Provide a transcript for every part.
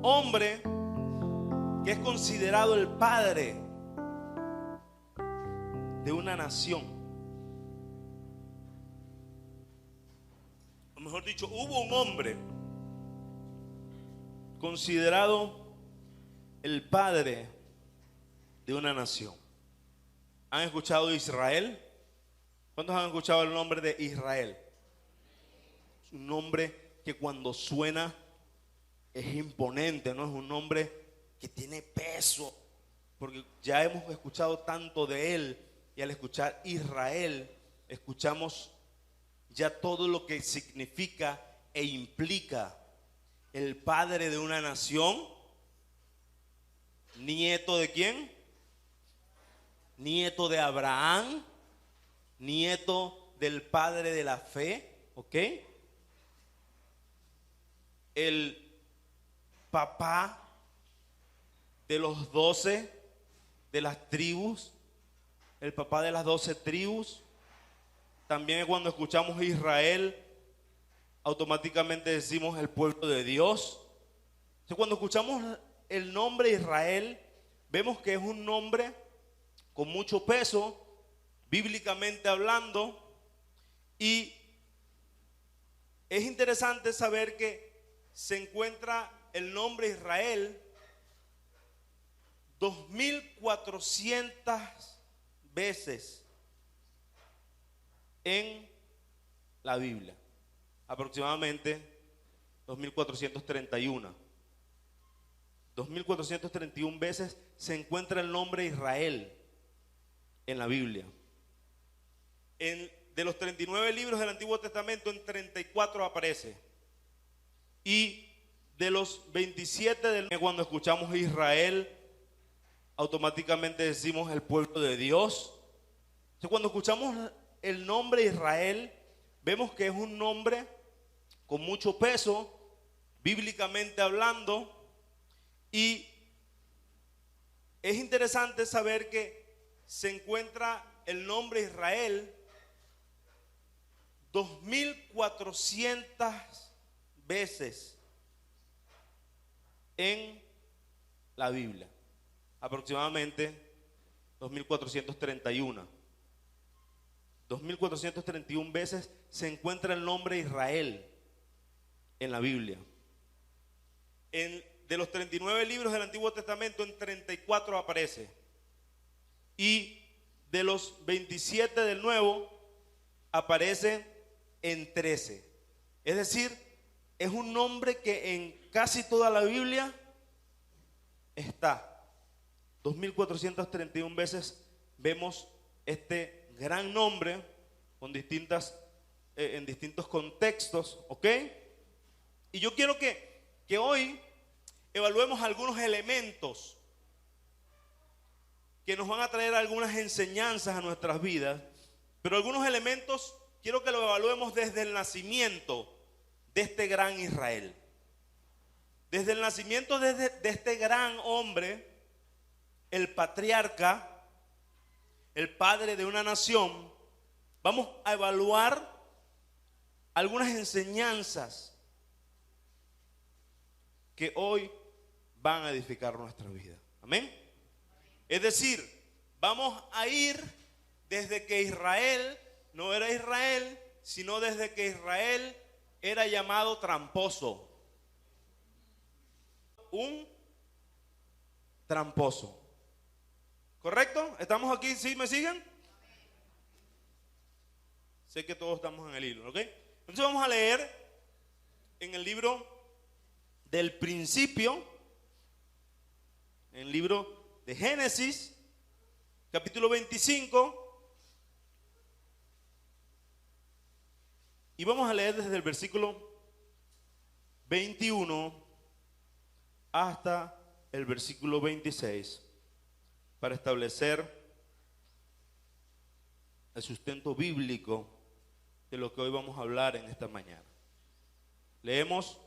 hombre que es considerado el padre de una nación. O mejor dicho, hubo un hombre considerado el padre de una nación. ¿Han escuchado de Israel? ¿Cuántos han escuchado el nombre de Israel? Es un nombre que cuando suena es imponente, ¿no? Es un nombre que tiene peso, porque ya hemos escuchado tanto de él, y al escuchar Israel, escuchamos ya todo lo que significa e implica el padre de una nación. ¿Nieto de quién? Nieto de Abraham, nieto del padre de la fe, ¿ok? El papá de los 12 de las tribus, el papá de las 12 tribus. También cuando escuchamos Israel, automáticamente decimos el pueblo de Dios. Entonces, cuando escuchamos el nombre Israel, vemos que es un nombre con mucho peso, bíblicamente hablando, y es interesante saber que se encuentra el nombre Israel 2400 veces en la Biblia, aproximadamente 2431. 2431 veces se encuentra el nombre Israel en la Biblia. De los 39 libros del Antiguo Testamento, en 34 aparece. Y de los 27 cuando escuchamos Israel, automáticamente decimos el pueblo de Dios. Entonces, cuando escuchamos el nombre Israel, vemos que es un nombre con mucho peso, bíblicamente hablando, y es interesante saber que se encuentra el nombre Israel 2400 veces en la Biblia, aproximadamente 2431. 2431 veces se encuentra el nombre Israel en la Biblia. De los 39 libros del Antiguo Testamento, en 34 aparece. Y de los 27 del Nuevo, aparece en 13. Es decir, es un nombre que en casi toda la Biblia está. 2431 veces vemos este gran nombre con en distintos contextos, ¿ok? Y yo quiero que hoy evaluemos algunos elementos que nos van a traer algunas enseñanzas a nuestras vidas, pero algunos elementos quiero que lo evaluemos desde el nacimiento de este gran Israel. Desde el nacimiento de este gran hombre, el patriarca, el padre de una nación, vamos a evaluar algunas enseñanzas que hoy van a edificar nuestra vida. Amén. Es decir, vamos a ir desde que Israel no era Israel, sino desde que Israel era llamado tramposo. Un tramposo. ¿Correcto? ¿Estamos aquí? ¿Sí me siguen? Sé que todos estamos en el hilo, ¿ok? Entonces vamos a leer en el libro del principio, en el libro de Génesis, capítulo 25, y vamos a leer desde el versículo 21 hasta el versículo 26 para establecer el sustento bíblico de lo que hoy vamos a hablar en esta mañana. Leemos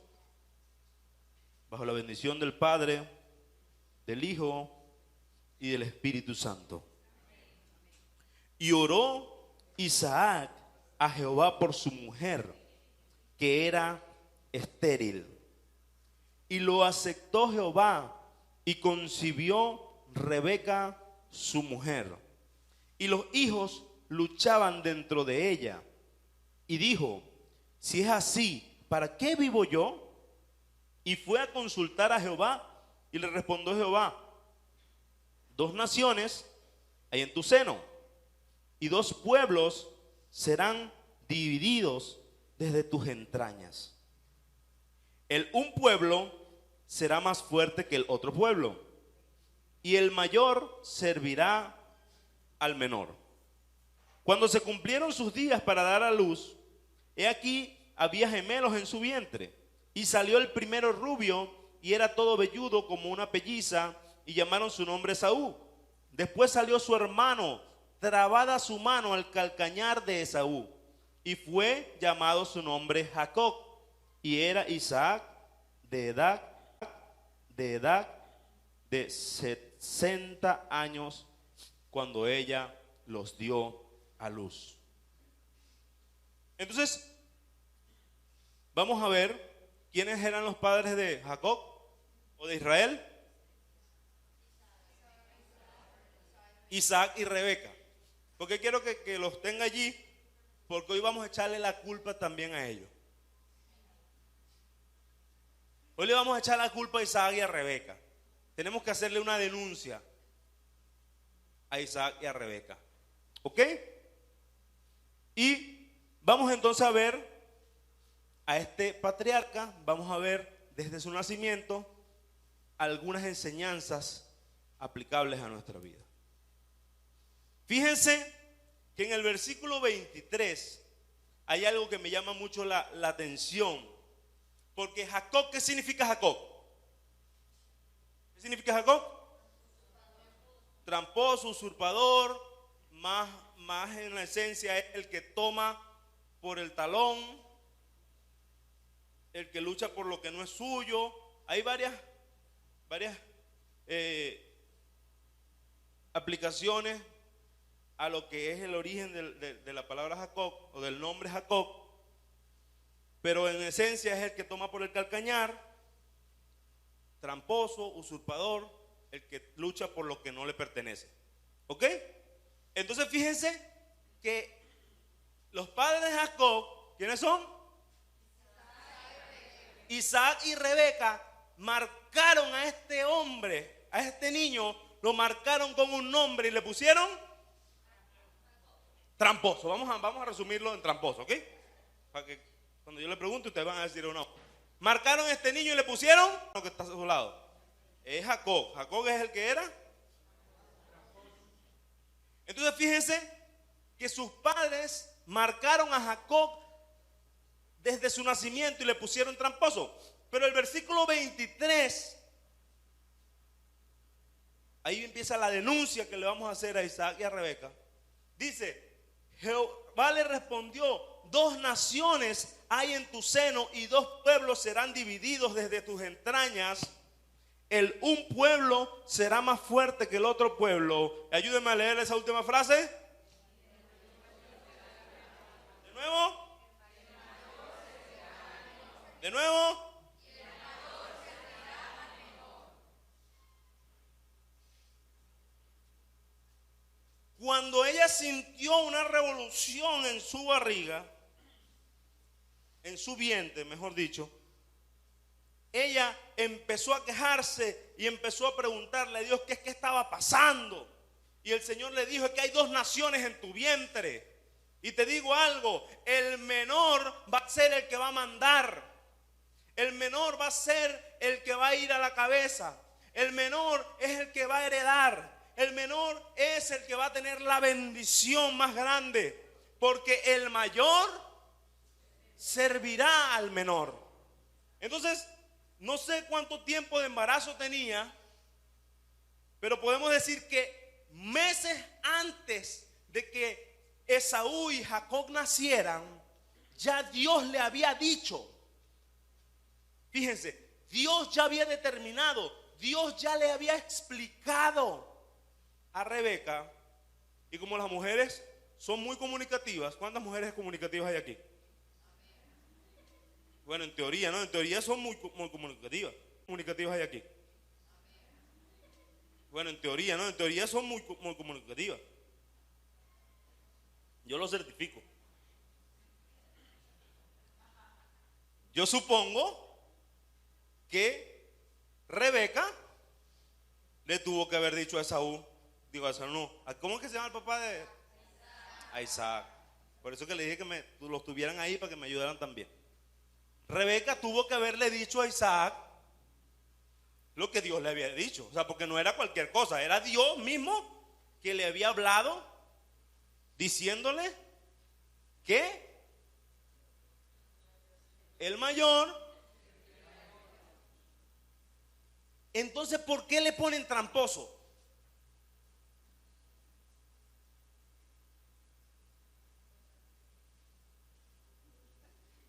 bajo la bendición del Padre, del Hijo y del Espíritu Santo. Y oró Isaac a Jehová por su mujer, que era estéril. y lo aceptó Jehová, y concibió Rebeca su mujer. Y los hijos luchaban dentro de ella. Y dijo: si es así, ¿para qué vivo yo? Y fue a consultar a Jehová, y le respondió Jehová: 2 naciones hay en tu seno, y 2 pueblos serán divididos desde tus entrañas. Un pueblo será más fuerte que el otro pueblo, y el mayor servirá al menor. Cuando se cumplieron sus días para dar a luz, he aquí había gemelos en su vientre, y salió el primero rubio, y era todo velludo como una pelliza, y llamaron su nombre Esaú. Después salió su hermano, trabada su mano al calcañar de Esaú, y fue llamado su nombre Jacob. Y era Isaac de edad de 60 años cuando ella los dio a luz. Entonces, vamos a ver quiénes eran los padres de Jacob o de Israel. Isaac y Rebeca. Porque quiero que los tenga allí, porque hoy vamos a echarle la culpa también a ellos. Hoy le vamos a echar la culpa a Isaac y a Rebeca. Tenemos que hacerle una denuncia a Isaac y a Rebeca. ¿Ok? Y vamos entonces a ver a este patriarca. Vamos a ver desde su nacimiento algunas enseñanzas aplicables a nuestra vida. Fíjense que en el versículo 23 hay algo que me llama mucho la atención. Porque Jacob, ¿qué significa Jacob? ¿Qué significa Jacob? Tramposo, usurpador, más en la esencia es el que toma por el talón, el que lucha por lo que no es suyo. Hay varias aplicaciones a lo que es el origen de la palabra Jacob o del nombre Jacob. Pero en esencia es el que toma por el calcañar, tramposo, usurpador, el que lucha por lo que no le pertenece. ¿Ok? Entonces fíjense que los padres de Jacob, ¿quiénes son? Isaac y Rebeca marcaron a este hombre, a este niño, lo marcaron con un nombre y le pusieron tramposo. Vamos a resumirlo en tramposo, ¿ok? Para que cuando yo le pregunto, ustedes van a decir o no. Marcaron a este niño y le pusieron lo que está a su lado. Es Jacob. Jacob es el que era. Entonces fíjense que sus padres marcaron a Jacob desde su nacimiento y le pusieron tramposo. Pero el versículo 23, ahí empieza la denuncia que le vamos a hacer a Isaac y a Rebeca. Dice: Jehová le respondió: 2 naciones hay en tu seno, y 2 pueblos serán divididos desde tus entrañas. Un pueblo será más fuerte que el otro pueblo. Ayúdenme a leer esa última frase. De nuevo. De nuevo. Cuando ella sintió una revolución en su barriga, en su vientre, mejor dicho, ella empezó a quejarse y empezó a preguntarle a Dios qué estaba pasando. Y el Señor le dijo: es que hay 2 naciones en tu vientre. Y te digo algo, el menor va a ser el que va a mandar. El menor va a ser el que va a ir a la cabeza. El menor es el que va a heredar. El menor es el que va a tener la bendición más grande. Porque el mayor servirá al menor. Entonces, no sé cuánto tiempo de embarazo tenía, pero podemos decir que meses antes de que Esaú y Jacob nacieran, ya Dios le había dicho. Fíjense, Dios ya había determinado, Dios ya le había explicado a Rebeca. Y como las mujeres son muy comunicativas, ¿cuántas mujeres comunicativas hay aquí? Bueno, en teoría, ¿no? En teoría son muy comunicativas. comunicativas hay aquí? Bueno, en teoría, ¿no? En teoría son muy comunicativas. Yo lo certifico. Yo supongo que Rebeca le tuvo que haber dicho a Esaú, digo a Esaú no, ¿cómo es que se llama el papá de? A Isaac. Por eso que le dije que los tuvieran ahí para que me ayudaran también. Rebeca tuvo que haberle dicho a Isaac lo que Dios le había dicho. O sea, porque no era cualquier cosa, era Dios mismo que le había hablado diciéndole que el mayor. Entonces, ¿por qué le ponen tramposo?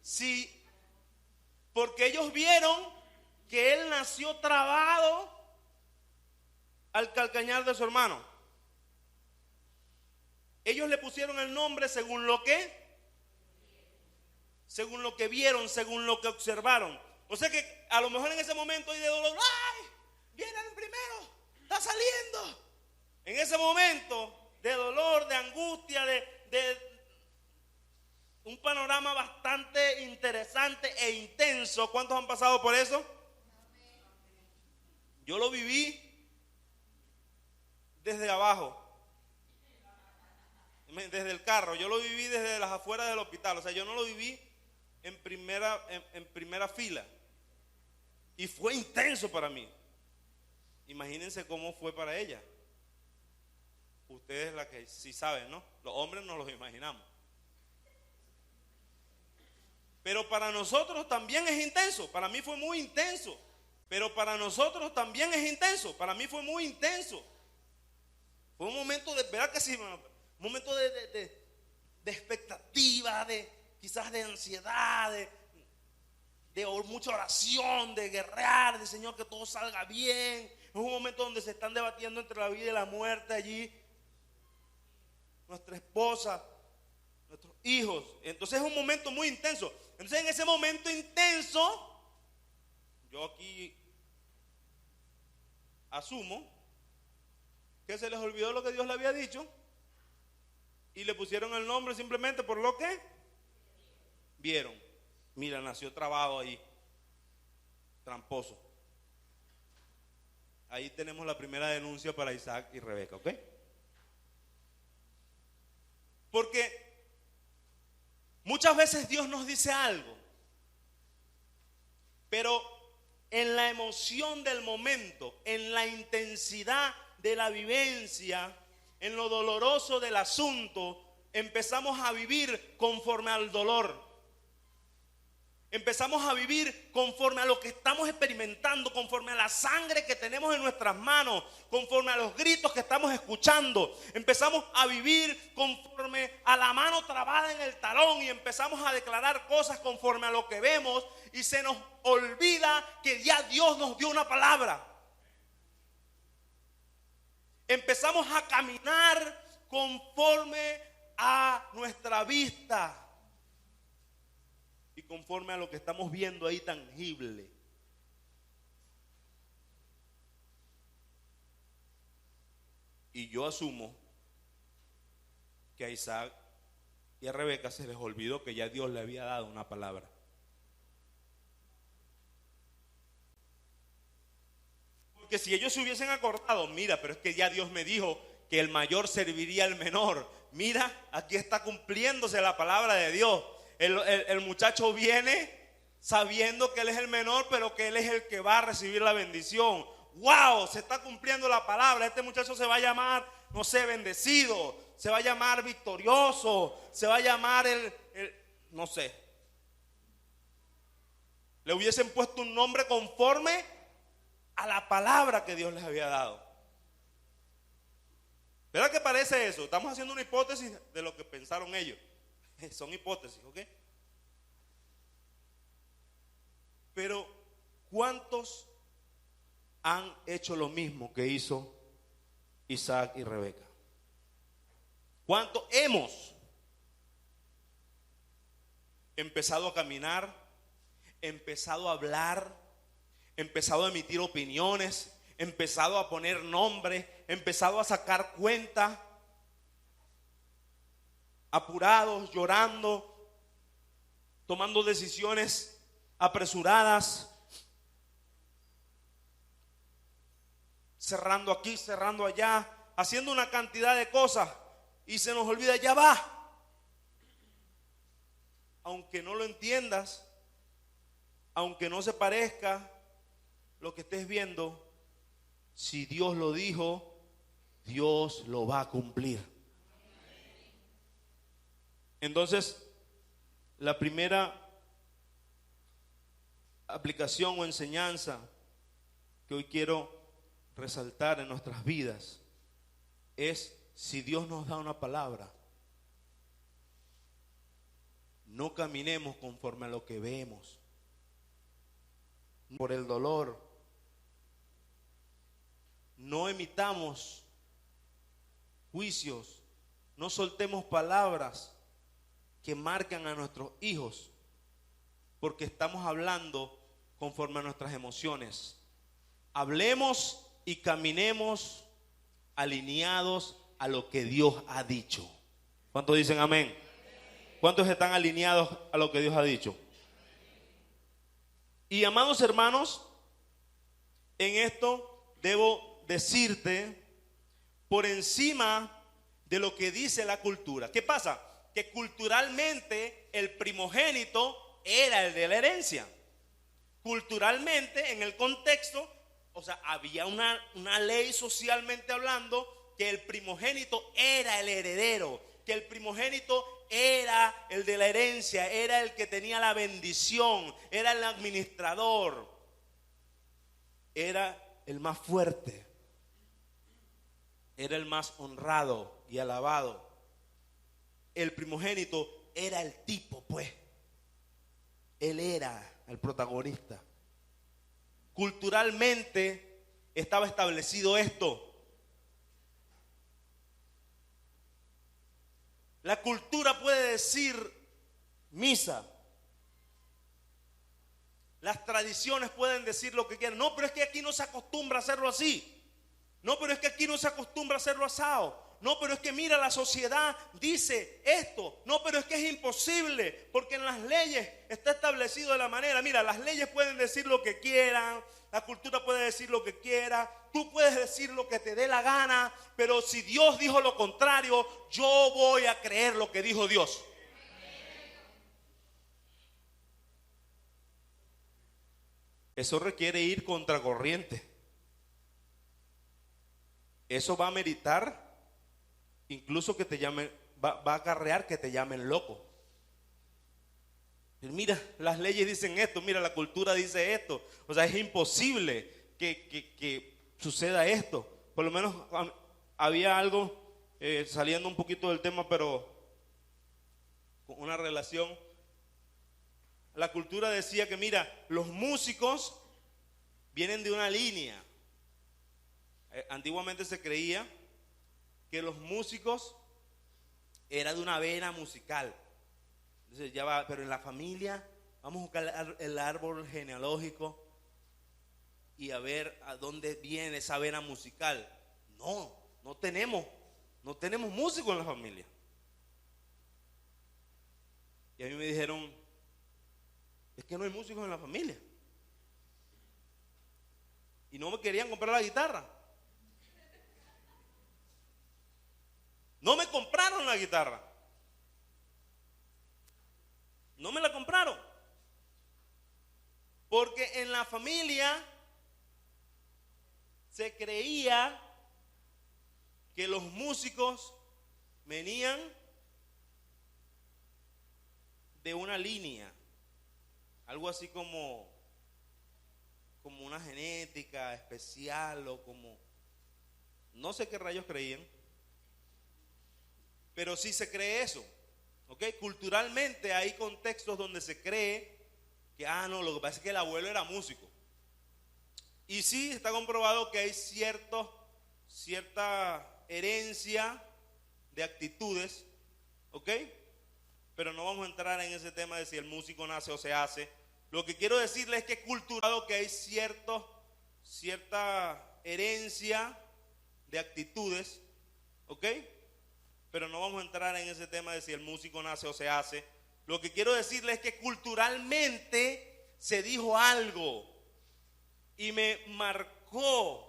Sí, porque ellos vieron que él nació trabado al calcañar de su hermano. Ellos le pusieron el nombre según lo que vieron, según lo que observaron. O sea que a lo mejor en ese momento hay de dolor, ¡ay! Viene el primero, está saliendo. En ese momento de dolor, de angustia, de un panorama bastante interesante e intenso. ¿Cuántos han pasado por eso? Yo lo viví desde abajo, desde el carro. Yo lo viví desde las afueras del hospital. O sea, yo no lo viví en primera fila. Y fue intenso para mí. Imagínense cómo fue para ella. Ustedes la que sí saben, ¿no? Los hombres nos los imaginamos. Pero para nosotros también es intenso. Para mí fue muy intenso. Pero para nosotros también es intenso. Para mí fue muy intenso. Fue un momento de, ¿verdad que sí? Un momento de expectativa, quizás de ansiedad, de mucha oración, de guerrear, de Señor que todo salga bien. Es un momento donde se están debatiendo entre la vida y la muerte allí. Nuestra esposa, nuestros hijos. Entonces es un momento muy intenso. Entonces en ese momento intenso, yo aquí asumo que se les olvidó lo que Dios le había dicho y le pusieron el nombre simplemente por lo que vieron. Mira, nació trabado ahí, tramposo. Ahí tenemos la primera denuncia para Isaac y Rebeca, ¿ok? Porque muchas veces Dios nos dice algo, pero en la emoción del momento, en la intensidad de la vivencia, en lo doloroso del asunto, empezamos a vivir conforme al dolor. Empezamos a vivir conforme a lo que estamos experimentando, conforme a la sangre que tenemos en nuestras manos, conforme a los gritos que estamos escuchando. Empezamos a vivir conforme a la mano trabada en el talón y empezamos a declarar cosas conforme a lo que vemos y se nos olvida que ya Dios nos dio una palabra. Empezamos a caminar conforme a nuestra vista y conforme a lo que estamos viendo ahí tangible. Y yo asumo que a Isaac y a Rebeca se les olvidó que ya Dios le había dado una palabra. Porque si ellos se hubiesen acordado, mira, pero es que ya Dios me dijo que el mayor serviría al menor. Mira, aquí está cumpliéndose la palabra de Dios. El muchacho viene sabiendo que él es el menor, pero que él es el que va a recibir la bendición. ¡Wow! Se está cumpliendo la palabra. Este muchacho se va a llamar, no sé, bendecido. Se va a llamar victorioso. Se va a llamar no sé. Le hubiesen puesto un nombre conforme a la palabra que Dios les había dado. ¿Verdad que parece eso? Estamos haciendo una hipótesis de lo que pensaron ellos. Son hipótesis, ¿ok? Pero ¿cuántos han hecho lo mismo que hizo Isaac y Rebeca? ¿Cuántos hemos empezado a caminar, empezado a hablar, empezado a emitir opiniones, empezado a poner nombres, empezado a sacar cuentas, apurados, llorando, tomando decisiones apresuradas, cerrando aquí, cerrando allá, haciendo una cantidad de cosas y se nos olvida, ya va. Aunque no lo entiendas, aunque no se parezca lo que estés viendo, si Dios lo dijo, Dios lo va a cumplir. Entonces, la primera aplicación o enseñanza que hoy quiero resaltar en nuestras vidas es: si Dios nos da una palabra, no caminemos conforme a lo que vemos, por el dolor. No emitamos juicios, no soltemos palabras que marcan a nuestros hijos, porque estamos hablando conforme a nuestras emociones. Hablemos y caminemos alineados a lo que Dios ha dicho. ¿Cuántos dicen amén? ¿Cuántos están alineados a lo que Dios ha dicho? Y amados hermanos, en esto debo decirte, por encima de lo que dice la cultura. ¿Qué pasa? Que culturalmente el primogénito era el de la herencia. Culturalmente, en el contexto, o sea, había una ley socialmente hablando que el primogénito era el heredero, que el primogénito era el de la herencia, era el que tenía la bendición, era el administrador, era el más fuerte, era el más honrado y alabado. El primogénito era el tipo, pues. Él era el protagonista. Culturalmente estaba establecido esto. La cultura puede decir misa. Las tradiciones pueden decir lo que quieran. No, pero es que aquí no se acostumbra a hacerlo así. No, pero es que aquí no se acostumbra a hacerlo asado. No, pero es que mira, la sociedad dice esto. No, pero es que es imposible, porque en las leyes está establecido de la manera. Mira, las leyes pueden decir lo que quieran, la cultura puede decir lo que quiera, tú puedes decir lo que te dé la gana, pero si Dios dijo lo contrario, yo voy a creer lo que dijo Dios. Eso requiere ir contracorriente. Eso va a meritar incluso que te llamen, va a acarrear que te llamen loco. Y mira, las leyes dicen esto, mira, la cultura dice esto. O sea, es imposible que suceda esto. Por lo menos había algo, saliendo un poquito del tema, pero con una relación. La cultura decía que, mira, los músicos vienen de una línea. Antiguamente se creía que los músicos era de una vena musical. Entonces ya va, pero en la familia vamos a buscar el árbol genealógico y a ver a dónde viene esa vena musical. No tenemos músicos en la familia. Y a mí me dijeron, es que no hay músicos en la familia. Y no me querían comprar la guitarra. No me compraron la guitarra. No me la compraron. Porque en la familia se creía que los músicos venían de una línea. Algo así como una genética especial o como, no sé qué rayos creían. Pero sí se cree eso, ¿ok? Culturalmente hay contextos donde se cree que, no, lo que pasa es que el abuelo era músico. Y sí, está comprobado que hay cierta herencia de actitudes, ¿ok? Pero no vamos a entrar en ese tema de si el músico nace o se hace. Lo que quiero decirles es que culturado que hay cierta herencia de actitudes, ¿ok? Pero no vamos a entrar en ese tema de si el músico nace o se hace. Lo que quiero decirles es que culturalmente se dijo algo y me marcó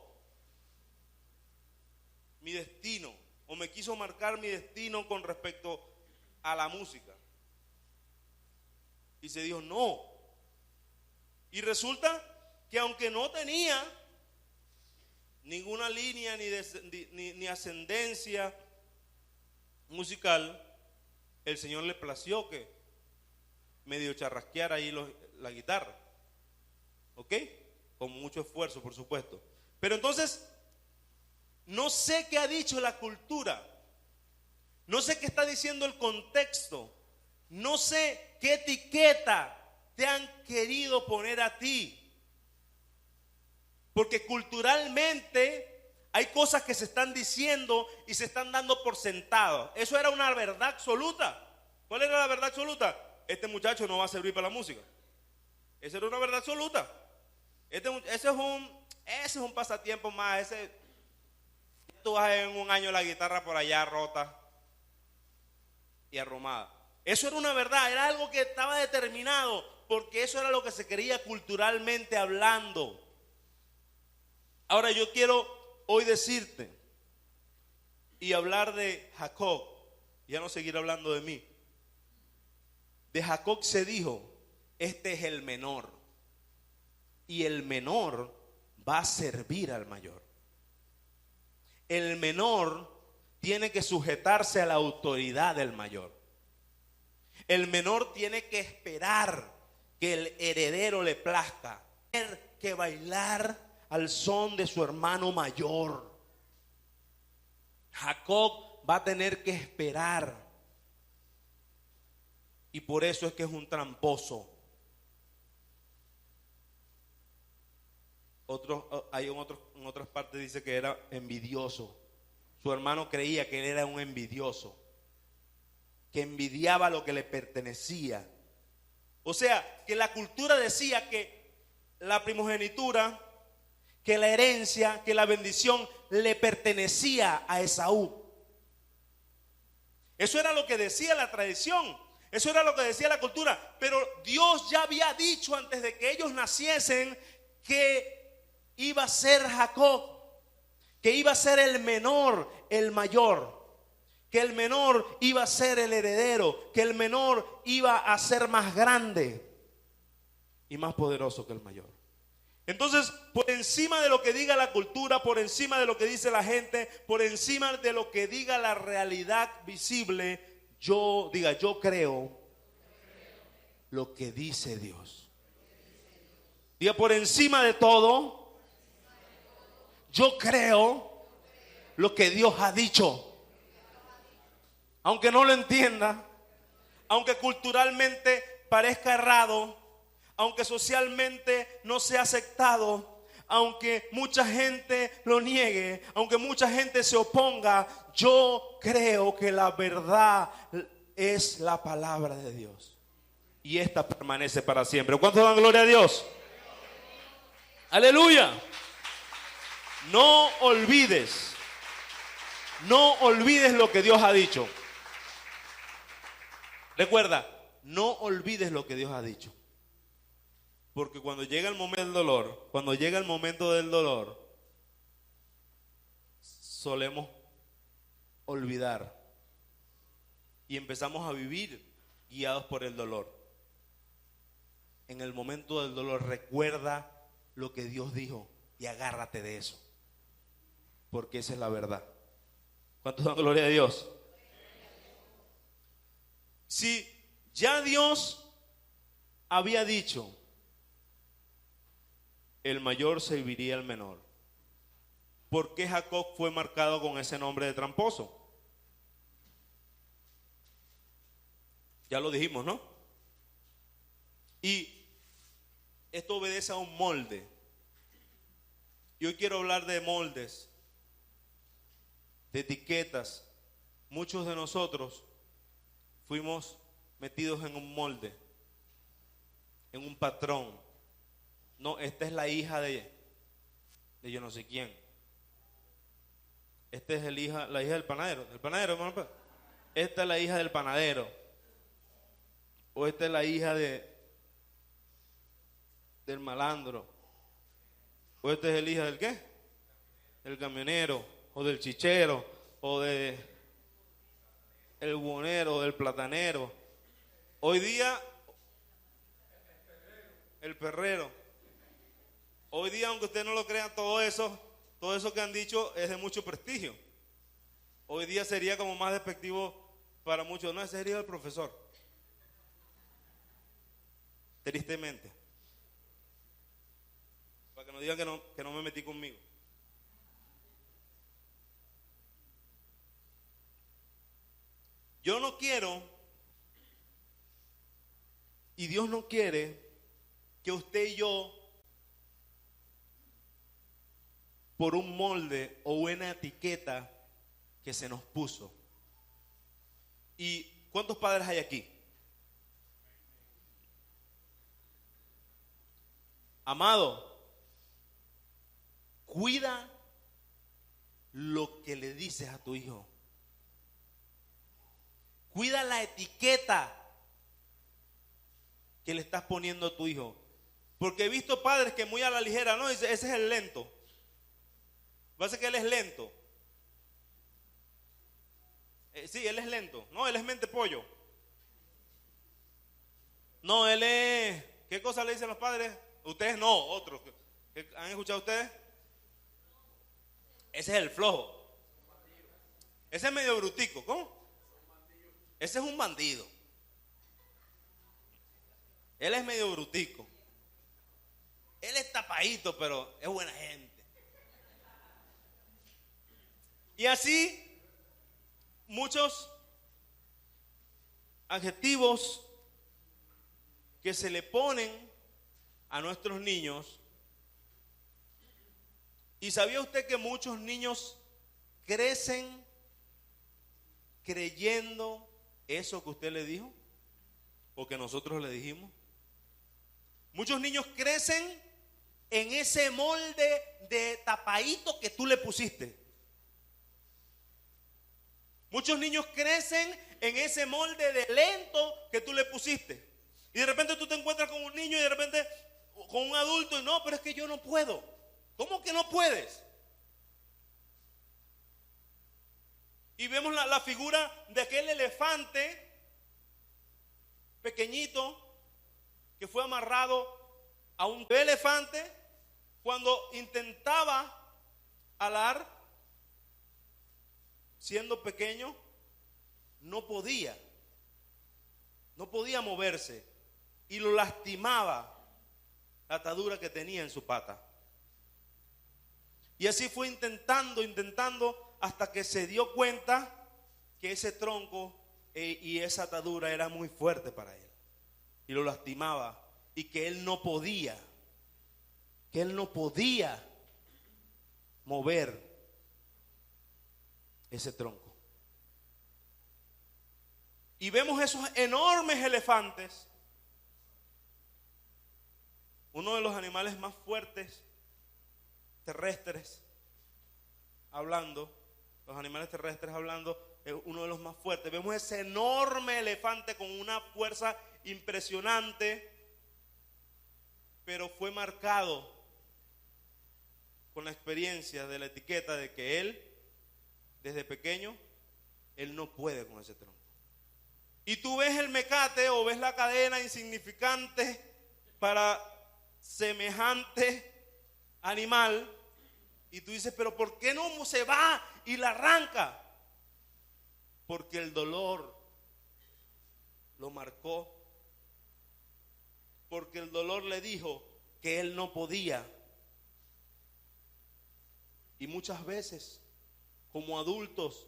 mi destino, o me quiso marcar mi destino con respecto a la música. Y se dijo no. Y resulta que aunque no tenía ninguna línea ni ascendencia musical, el Señor le plació que medio charrasqueara ahí la guitarra, ¿ok? Con mucho esfuerzo, por supuesto. Pero entonces, no sé qué ha dicho la cultura, no sé qué está diciendo el contexto, no sé qué etiqueta te han querido poner a ti. Porque culturalmente hay cosas que se están diciendo y se están dando por sentado. Eso era una verdad absoluta. ¿Cuál era la verdad absoluta? Este muchacho no va a servir para la música. Esa era una verdad absoluta. Ese es un pasatiempo más. Tú vas en un año la guitarra por allá rota y arrumada. Eso era una verdad, era algo que estaba determinado, porque eso era lo que se quería culturalmente hablando. Ahora yo quiero hoy decirte y hablar de Jacob, ya no seguir hablando de mí. De Jacob se dijo, este es el menor, y el menor va a servir al mayor. El menor tiene que sujetarse a la autoridad del mayor. El menor tiene que esperar que el heredero le plazca, tener que bailar al son de su hermano mayor. Jacob va a tener que esperar, y por eso es que es un tramposo. En otras partes dice que era envidioso. Su hermano creía que él era un envidioso, que envidiaba lo que le pertenecía. O sea, que la cultura decía que la primogenitura, que la herencia, que la bendición le pertenecía a Esaú. Eso era lo que decía la tradición, eso era lo que decía la cultura. Pero Dios ya había dicho antes de que ellos naciesen que iba a ser Jacob, que iba a ser el menor, el mayor, que el menor iba a ser el heredero, que el menor iba a ser más grande y más poderoso que el mayor. Entonces, por encima de lo que diga la cultura, por encima de lo que dice la gente, por encima de lo que diga la realidad visible, yo creo lo que dice Dios. Diga, por encima de todo, yo creo lo que Dios ha dicho. Aunque no lo entienda, aunque culturalmente parezca errado, aunque socialmente no sea aceptado, aunque mucha gente lo niegue, aunque mucha gente se oponga, yo creo que la verdad es la palabra de Dios. Y esta permanece para siempre. ¿Cuántos dan gloria a Dios? Aleluya. No olvides lo que Dios ha dicho. Recuerda, no olvides lo que Dios ha dicho. Porque cuando llega el momento del dolor, solemos olvidar y empezamos a vivir guiados por el dolor. En el momento del dolor, recuerda lo que Dios dijo y agárrate de eso, porque esa es la verdad. ¿Cuántos dan gloria a Dios? Si ya Dios había dicho, el mayor serviría al menor, ¿por qué Jacob fue marcado con ese nombre de tramposo? Ya lo dijimos, ¿no? Y esto obedece a un molde. Y hoy quiero hablar de moldes, de etiquetas. Muchos de nosotros fuimos metidos en un molde. en un patrón. No, esta es la hija de yo no sé quién. Esta es la hija del panadero. ¿Del panadero, hermano? Esta es la hija del panadero. O esta es la hija del malandro. O esta es la hija del ¿qué? Del camionero, o del chichero, o del buhonero, o del platanero. Hoy día, el perrero. Hoy día, aunque ustedes no lo crean, todo eso que han dicho es de mucho prestigio. Hoy día sería como más despectivo para muchos. No, ese sería el profesor. Tristemente. Para que no digan que no me metí conmigo. Yo no quiero, y Dios no quiere, que usted y yo, por un molde o una etiqueta que se nos puso. ¿Y cuántos padres hay aquí? Amado, cuida lo que le dices a tu hijo. Cuida la etiqueta que le estás poniendo a tu hijo. Porque he visto padres que muy a la ligera, no, ese es el lento. Va a ser que él es lento. Sí, él es lento. No, él es mente pollo. No, él es... ¿Qué cosa le dicen los padres? Ustedes no, otros. ¿Han escuchado ustedes? Ese es el flojo. Ese es medio brutico. ¿Cómo? Ese es un bandido. Él es medio brutico. Él es tapadito, pero es buena gente. Y así, muchos adjetivos que se le ponen a nuestros niños. ¿Y sabía usted que muchos niños crecen creyendo eso que usted le dijo o que nosotros le dijimos? Muchos niños crecen en ese molde de tapadito que tú le pusiste. Muchos niños crecen en ese molde de lento que tú le pusiste. Y de repente tú te encuentras con un niño y de repente con un adulto y no, pero es que yo no puedo. ¿Cómo que no puedes? Y vemos la figura de aquel elefante pequeñito que fue amarrado a un elefante cuando intentaba alar. Siendo pequeño, no podía moverse y lo lastimaba la atadura que tenía en su pata. Y así fue intentando hasta que se dio cuenta que ese tronco y esa atadura era muy fuerte para él y lo lastimaba y que él no podía mover ese tronco. Y vemos esos enormes elefantes, uno de los animales más fuertes terrestres hablando, los animales terrestres hablando, es uno de los más fuertes. Vemos ese enorme elefante con una fuerza impresionante, pero fue marcado con la experiencia de la etiqueta de que él, desde pequeño, él no puede con ese tronco. Y tú ves el mecate o ves la cadena insignificante para semejante animal y tú dices, pero ¿por qué no se va y la arranca? Porque el dolor lo marcó, porque el dolor le dijo que él no podía. Y muchas veces como adultos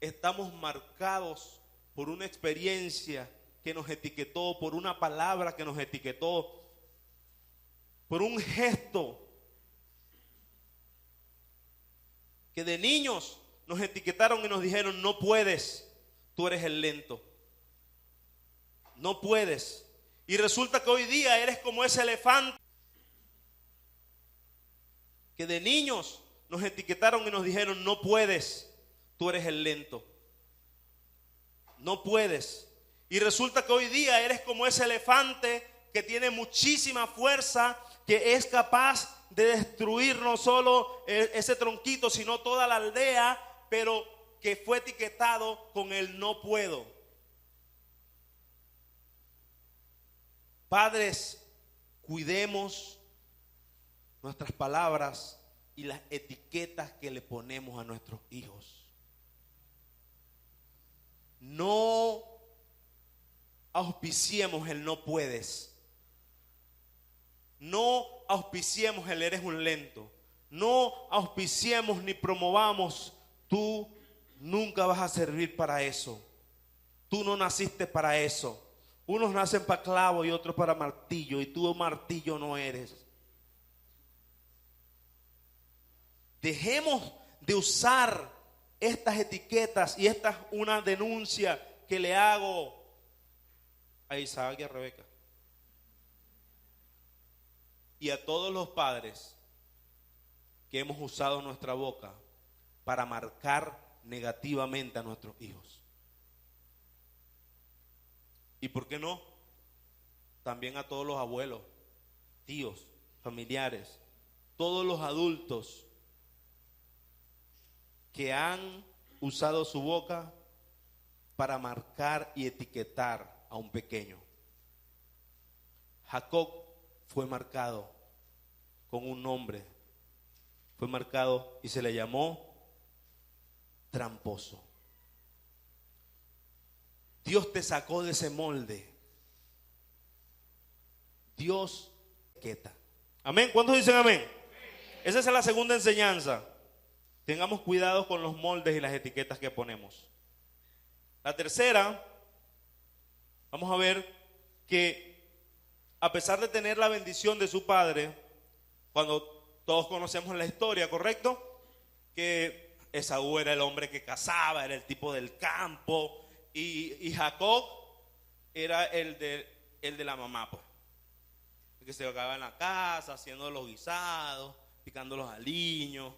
estamos marcados por una experiencia que nos etiquetó, por una palabra que nos etiquetó, por un gesto que de niños nos etiquetaron y nos dijeron, no puedes, tú eres el lento, no puedes. Y resulta que hoy día eres como ese elefante que de niños nos etiquetaron y nos dijeron: no puedes, tú eres el lento, no puedes. Y resulta que hoy día eres como ese elefante que tiene muchísima fuerza, que es capaz de destruir no solo ese tronquito, sino toda la aldea, pero que fue etiquetado con el no puedo. Padres, cuidemos nuestras palabras y las etiquetas que le ponemos a nuestros hijos. No auspiciemos el no puedes. No auspiciemos el eres un lento. No auspiciemos ni promovamos tú nunca vas a servir para eso. Tú no naciste para eso. Unos nacen para clavo y otros para martillo, y tú martillo no eres. Dejemos de usar estas etiquetas, y esta es una denuncia que le hago a Isaac y a Rebeca y a todos los padres que hemos usado nuestra boca para marcar negativamente a nuestros hijos. ¿Y por qué no? También a todos los abuelos, tíos, familiares, todos los adultos que han usado su boca para marcar y etiquetar a un pequeño. Jacob fue marcado con un nombre, fue marcado y se le llamó tramposo. Dios te sacó de ese molde. Dios etiqueta. Amén. ¿Cuántos dicen amén? Esa es la segunda enseñanza. Tengamos cuidado con los moldes y las etiquetas que ponemos. La tercera, vamos a ver que a pesar de tener la bendición de su padre, cuando todos conocemos la historia, ¿correcto? Que Esaú era el hombre que cazaba, era el tipo del campo, y Jacob era el de la mamá, pues, el que se quedaba en la casa haciendo los guisados, picando los aliños.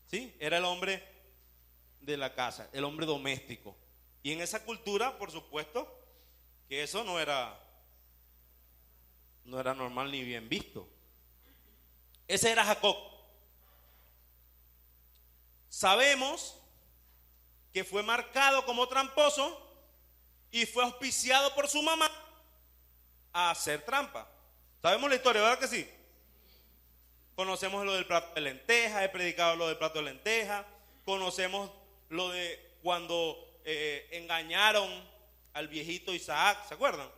¿Sí? Era el hombre de la casa, el hombre doméstico. Y en esa cultura, por supuesto, que eso no era normal ni bien visto. Ese era Jacob. Sabemos que fue marcado como tramposo y fue auspiciado por su mamá a hacer trampa. Sabemos la historia, ¿verdad que sí? Conocemos lo del plato de lentejas, he predicado lo del plato de lentejas. Conocemos lo de cuando engañaron al viejito Isaac, ¿se acuerdan?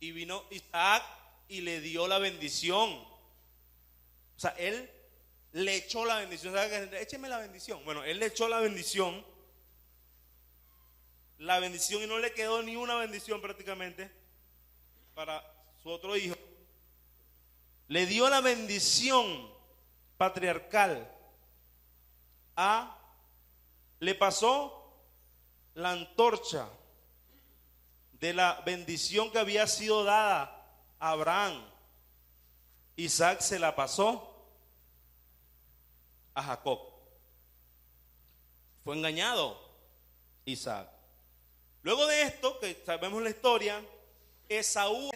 Y vino Isaac y le dio la bendición. O sea, él le echó la bendición. ¿Sabe? Écheme la bendición. Bueno, él le echó la bendición y no le quedó ni una bendición prácticamente para su otro hijo. Le dio la bendición patriarcal le pasó la antorcha de la bendición que había sido dada a Abraham. Isaac se la pasó a Jacob. Fue engañado Isaac. Luego de esto, que sabemos la historia, Esaú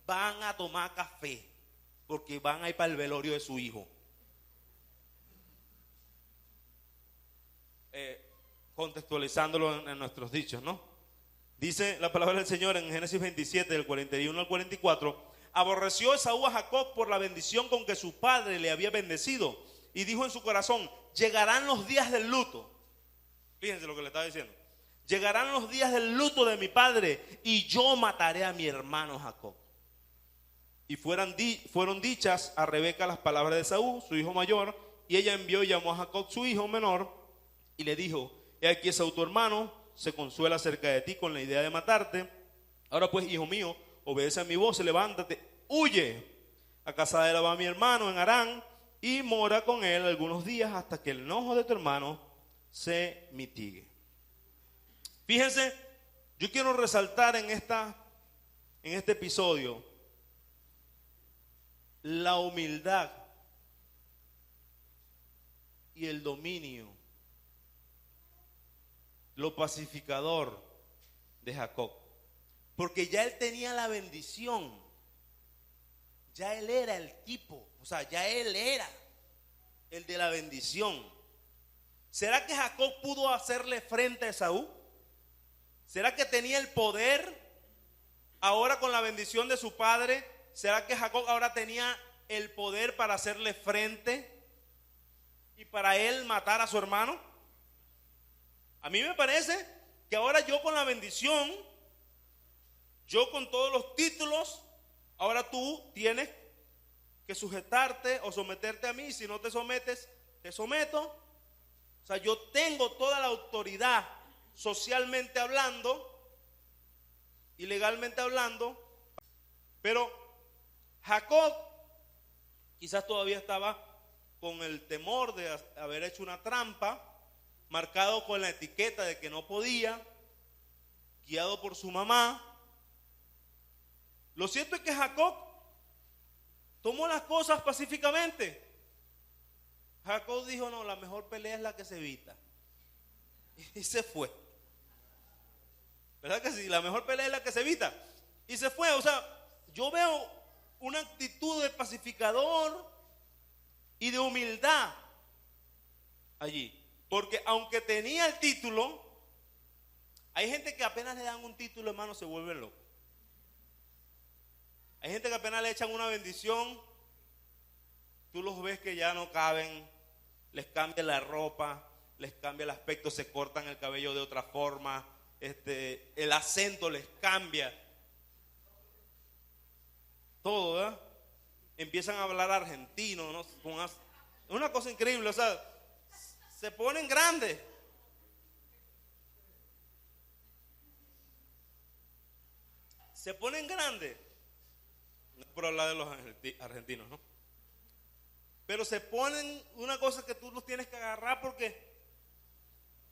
van a tomar café porque van a ir para el velorio de su hijo. Contextualizándolo en nuestros dichos, ¿no? Dice la palabra del Señor en Génesis 27, del 41 al 44: aborreció Esaú a Jacob por la bendición con que su padre le había bendecido, y dijo en su corazón: llegarán los días del luto. Fíjense lo que le estaba diciendo. Llegarán los días del luto de mi padre, y yo mataré a mi hermano Jacob. Y fueron dichas a Rebeca las palabras de Esaú, su hijo mayor, y ella envió y llamó a Jacob, su hijo menor, y le dijo: he aquí Esaú tu hermano se consuela acerca de ti con la idea de matarte. Ahora pues, hijo mío, obedece a mi voz, levántate, huye a casa de Labán mi hermano en Harán, y mora con él algunos días hasta que el enojo de tu hermano se mitigue. Fíjense Yo quiero resaltar en este episodio la humildad y el dominio, lo pacificador de Jacob. Porque ya él tenía la bendición, ya él era el tipo, o sea, ya él era el de la bendición. ¿Será que Jacob pudo hacerle frente a Esaú? ¿Será que tenía el poder ahora con la bendición de su padre? ¿Será que Jacob ahora tenía el poder para hacerle frente y para él matar a su hermano? A mí me parece que ahora yo con la bendición, yo con todos los títulos, ahora tú tienes que sujetarte o someterte a mí. Si no te sometes, te someto. O sea, yo tengo toda la autoridad socialmente hablando y legalmente hablando. Pero Jacob quizás todavía estaba con el temor de haber hecho una trampa, marcado con la etiqueta de que no podía, guiado por su mamá. Lo cierto es que Jacob tomó las cosas pacíficamente. Jacob dijo, no, la mejor pelea es la que se evita. Y se fue. ¿Verdad que sí? La mejor pelea es la que se evita. Y se fue. O sea, yo veo una actitud de pacificador y de humildad allí. Porque aunque tenía el título, hay gente que apenas le dan un título, hermano, se vuelven locos. Hay gente que apenas le echan una bendición, tú los ves que ya no caben, les cambia la ropa, les cambia el aspecto, se cortan el cabello de otra forma, el acento les cambia. Todo, ¿verdad? Empiezan a hablar argentino, ¿no? Es una cosa increíble, o sea, se ponen grandes. Se ponen grandes. No por hablar de los argentinos, ¿no? Pero se ponen una cosa que tú los tienes que agarrar porque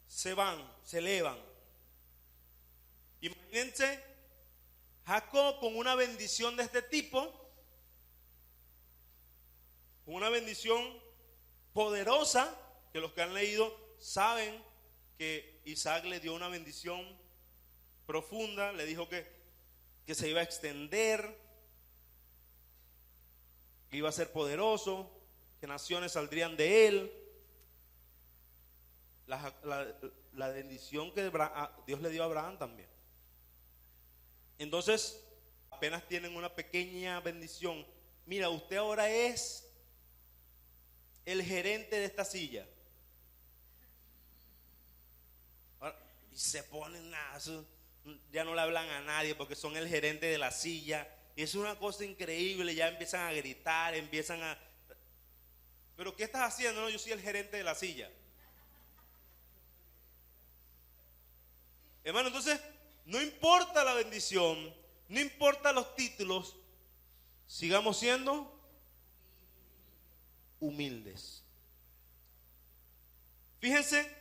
se van, se elevan. Imagínense Jacob con una bendición de este tipo, con una bendición poderosa, que los que han leído saben que Isaac le dio una bendición profunda, le dijo que se iba a extender, que iba a ser poderoso, que naciones saldrían de él. La bendición que Dios le dio a Abraham también. Entonces, apenas tienen una pequeña bendición. Mira, usted ahora es el gerente de esta silla. Y se ponen ya no le hablan a nadie porque son el gerente de la silla. Y es una cosa increíble, ya empiezan a gritar, ¿pero qué estás haciendo? No, yo soy el gerente de la silla. Hermano, entonces, no importa la bendición, no importa los títulos, sigamos siendo humildes. Fíjense,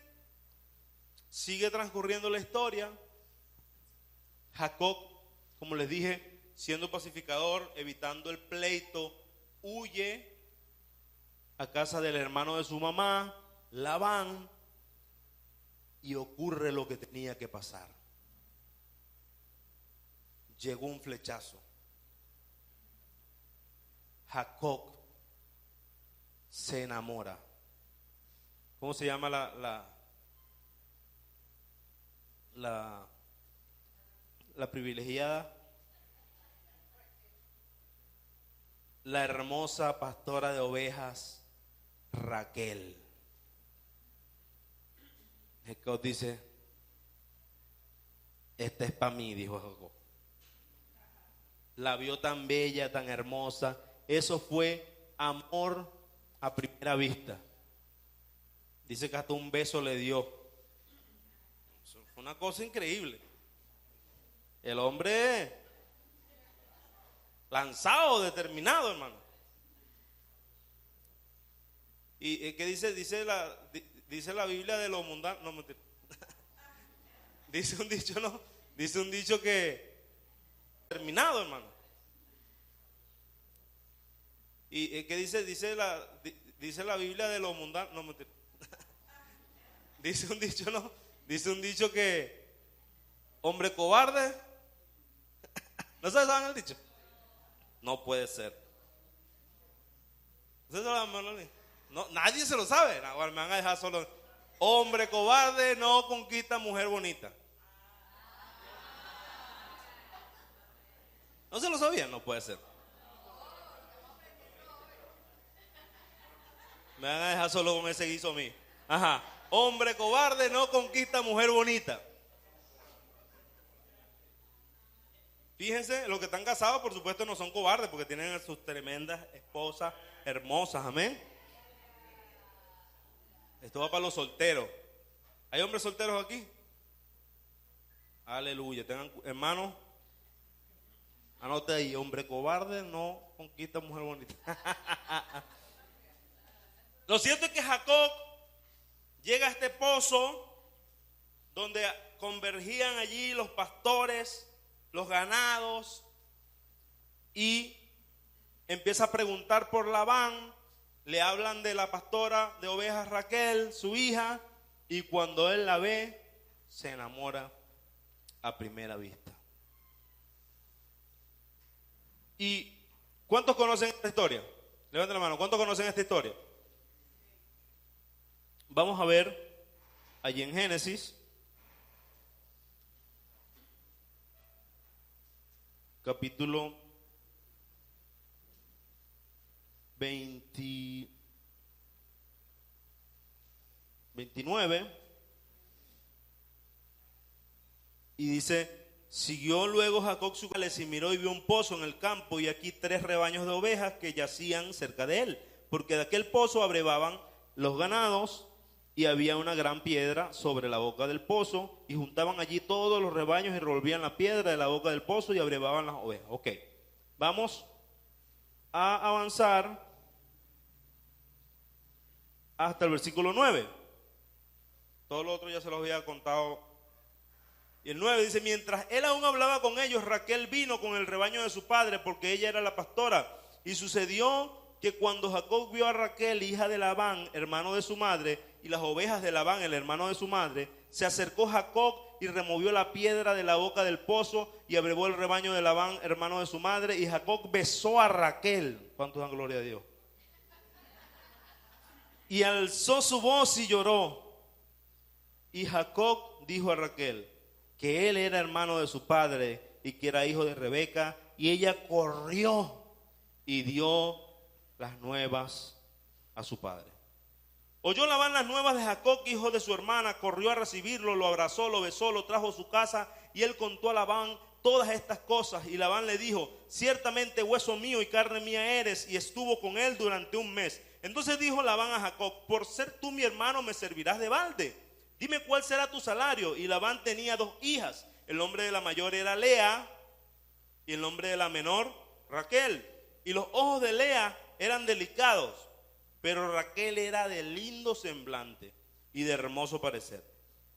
sigue transcurriendo la historia. Jacob, como les dije, siendo pacificador, evitando el pleito, huye a casa del hermano de su mamá, Labán, y ocurre lo que tenía que pasar. Llegó un flechazo. Jacob se enamora. ¿Cómo se llama la privilegiada? La hermosa pastora de ovejas, Raquel. Jacob dice, esta es para mí, dijo Jacob. La vio tan bella, tan hermosa. Eso fue amor a primera vista. Dice que hasta un beso le dio. Eso fue una cosa increíble. El hombre lanzado, determinado, hermano. ¿Y qué dice? Dice la Biblia de lo mundano. No, mentira. Dice un dicho, ¿no? Dice un dicho que terminado, hermano. Y que dice la Biblia de los mundanos, no mentira. Dice un dicho, no, dice un dicho que hombre cobarde. ¿No se saben el dicho? No puede ser. ¿Ustedes saben, hermano? No, nadie se lo sabe. Ahora me van a dejar solo. Hombre cobarde no conquista mujer bonita. ¿No se lo sabían? No puede ser. Me van a dejar solo con ese guiso mío. Ajá. Hombre cobarde no conquista mujer bonita. Fíjense, los que están casados, por supuesto, no son cobardes porque tienen sus tremendas esposas hermosas. Amén. Esto va para los solteros. ¿Hay hombres solteros aquí? Aleluya. Tengan, hermanos, anote ahí: hombre cobarde no conquista mujer bonita. Lo cierto es que Jacob llega a este pozo donde convergían allí los pastores, los ganados, y empieza a preguntar por Labán. Le hablan de la pastora de ovejas Raquel, su hija, y cuando él la ve, se enamora a primera vista. ¿Y cuántos conocen esta historia? Levanten la mano, ¿cuántos conocen esta historia? Vamos a ver allí en Génesis, capítulo 29, y dice: siguió luego Jacob su camino y miró y vio un pozo en el campo, y aquí 3 rebaños de ovejas que yacían cerca de él, porque de aquel pozo abrevaban los ganados, y había una gran piedra sobre la boca del pozo, y juntaban allí todos los rebaños y revolvían la piedra de la boca del pozo y abrevaban las ovejas. Ok, vamos a avanzar hasta el versículo 9. Todo lo otro ya se los había contado. Y el 9 dice: mientras él aún hablaba con ellos, Raquel vino con el rebaño de su padre, porque ella era la pastora. Y sucedió que cuando Jacob vio a Raquel, hija de Labán, hermano de su madre, y las ovejas de Labán, el hermano de su madre, se acercó Jacob y removió la piedra de la boca del pozo y abrevó el rebaño de Labán, hermano de su madre, y Jacob besó a Raquel. ¿Cuántos dan gloria a Dios? Y alzó su voz y lloró. Y Jacob dijo a Raquel que él era hermano de su padre y que era hijo de Rebeca, y ella corrió y dio las nuevas a su padre. Oyó Labán las nuevas de Jacob, hijo de su hermana, corrió a recibirlo, lo abrazó, lo besó, lo trajo a su casa, y él contó a Labán todas estas cosas. Y Labán le dijo: ciertamente hueso mío y carne mía eres. Y estuvo con él durante un mes. Entonces dijo Labán a Jacob: por ser tú mi hermano me servirás de balde. Dime cuál será tu salario. Y Labán tenía 2 hijas. El nombre de la mayor era Lea y el nombre de la menor Raquel. Y los ojos de Lea eran delicados, pero Raquel era de lindo semblante y de hermoso parecer.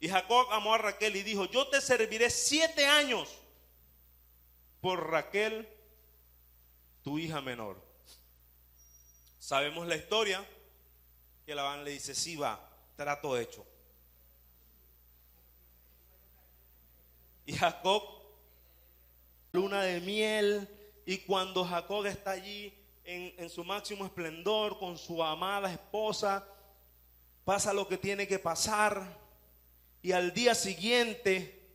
Y Jacob amó a Raquel y dijo: yo te serviré 7 años por Raquel, tu hija menor. Sabemos la historia, que Labán le dice: sí, va, trato hecho. Y Jacob, luna de miel, y cuando Jacob está allí en su máximo esplendor con su amada esposa, pasa lo que tiene que pasar, y al día siguiente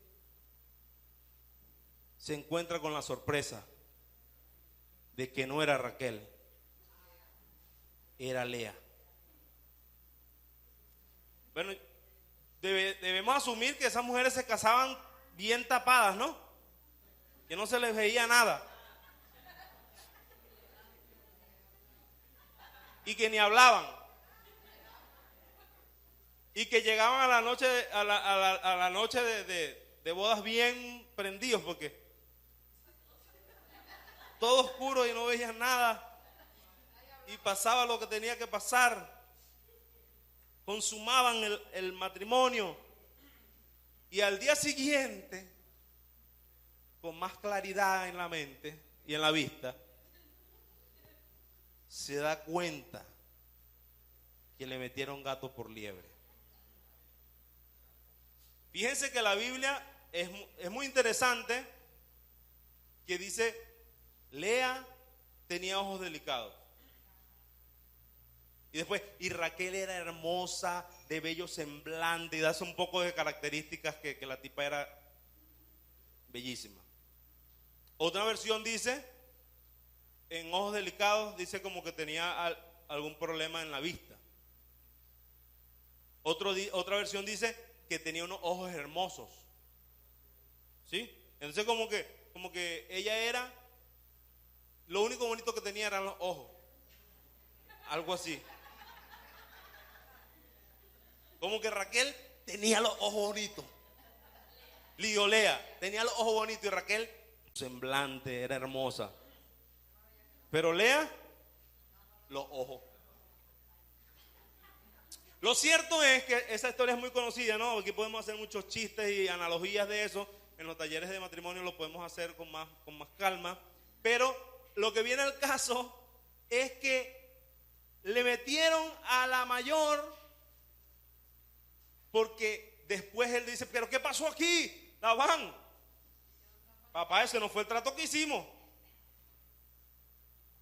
se encuentra con la sorpresa de que no era Raquel, era Lea. Bueno, debemos asumir que esas mujeres se casaban bien tapadas, ¿no? Que no se les veía nada. Y que ni hablaban. Y que llegaban a la noche, a la noche de bodas bien prendidos, porque todo oscuro y no veían nada. Y pasaba lo que tenía que pasar. Consumaban el matrimonio. Y al día siguiente con más claridad en la mente y en la vista, se da cuenta que le metieron gato por liebre. Fíjense que la Biblia es muy interesante, que dice, Lea tenía ojos delicados. Y después, y Raquel era hermosa, de bello semblante, y das un poco de características que la tipa era bellísima. Otra versión dice, en ojos delicados, dice como que tenía algún problema en la vista. Otra versión dice que tenía unos ojos hermosos. ¿Sí? Entonces como que ella era, lo único bonito que tenía eran los ojos. Algo así. Como que Raquel tenía los ojos bonitos. Lea tenía los ojos bonitos y Raquel, semblante, era hermosa. Pero Lea, los ojos. Lo cierto es que esa historia es muy conocida, ¿no? Aquí podemos hacer muchos chistes y analogías de eso. En los talleres de matrimonio lo podemos hacer con más calma. Pero lo que viene al caso es que le metieron a la mayor, porque después él dice, ¿pero qué pasó aquí, Labán? Papá, ese no fue el trato que hicimos.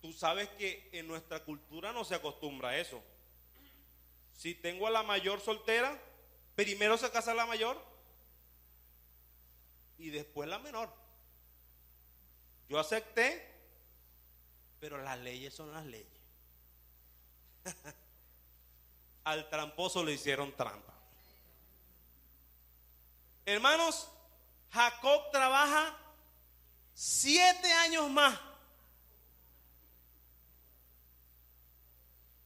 Tú sabes que en nuestra cultura no se acostumbra a eso. Si tengo a la mayor soltera, primero se casa la mayor y después la menor. Yo acepté, pero las leyes son las leyes. Al tramposo le hicieron trampa. Hermanos, Jacob trabaja 7 años más.